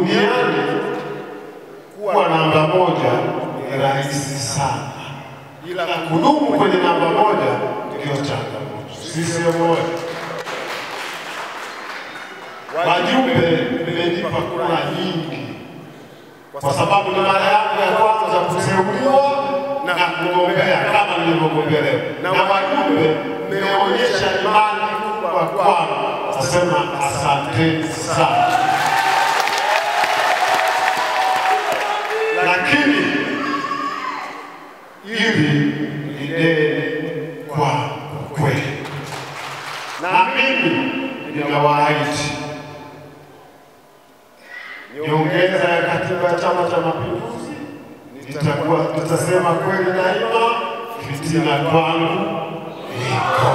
Duniani kuwa namba moja ni rahisi sana, ila kudumu kwenye namba moja ndio changamoto. Sisi moja wajumbe mmenipa kura nyingi, kwa sababu ni mara yangu ya kwanza kuteuliwa na kugombea kama nilivyogombea leo, na wajumbe mmeonyesha imani kubwa kwangu. Nasema asanteni sana. Lakini hivi ni deni kwa kweli, na mimi ninawaahidi nyongeza ya katiba ya Chama cha Mapinduzi tutasema kweli daima, fitina kwangu iko.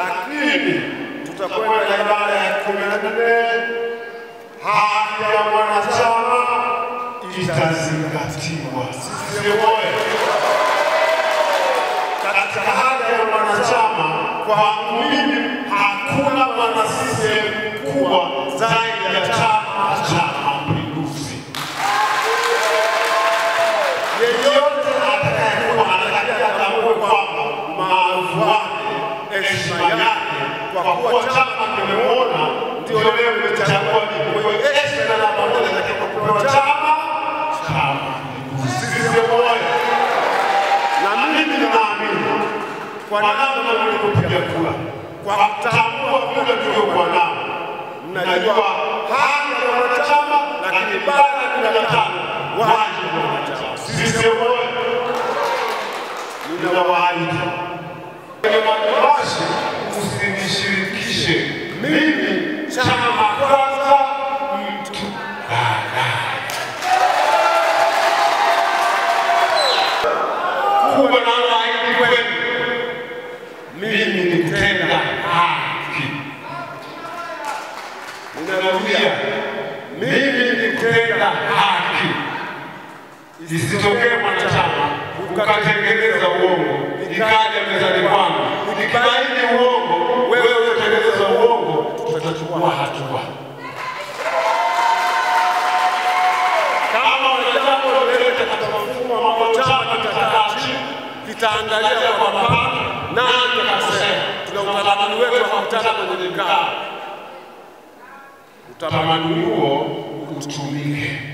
Lakini tutakwenda ibara ya 14, haki ya mwanachama itazingatiwa. Sisi moja katika haki ya mwanachama, kwa mimi hakuna mwana CCM kubwa zaidi ya Chama cha Mapinduzi. Yeyote atakayekuwa anataka atambue kwamba maarufu wake, heshima yake, kwa kuwa chama kimeona ndio leo imechagua kwa hiyo heshima na pamoja na kupewa Chama cha Mapinduzi. Sisi moja, na mimi ninaamini kwa namna mlivyopiga kura, kwa kutambua vile tulivyokuwa nao, mnajua haki ya wanachama, lakini baada ya 15 wajibu wa wanachama. Sisi moja, ninawaahidi kwenye madumashi usinishirikishe mimi. Chama kwanza, mtu baadaye. Kuwa na ahadi kwenu, mimi ni kutenda haki. Ninarudia, mimi ni kutenda haki. Isitokee mwanachama ukatengeneza uongo, nikaja mezani kwangu nikibaini uongo, wewe unatengeneza uongo, tutachukua hatua. Kama wanachama wanaleta katika mfumo wa chama, tutakaa chini, tutaangalia kwa mapana nani akasema. Tuna utamaduni wetu wa kukutana kwenye vikao. Utamaduni huo utumike.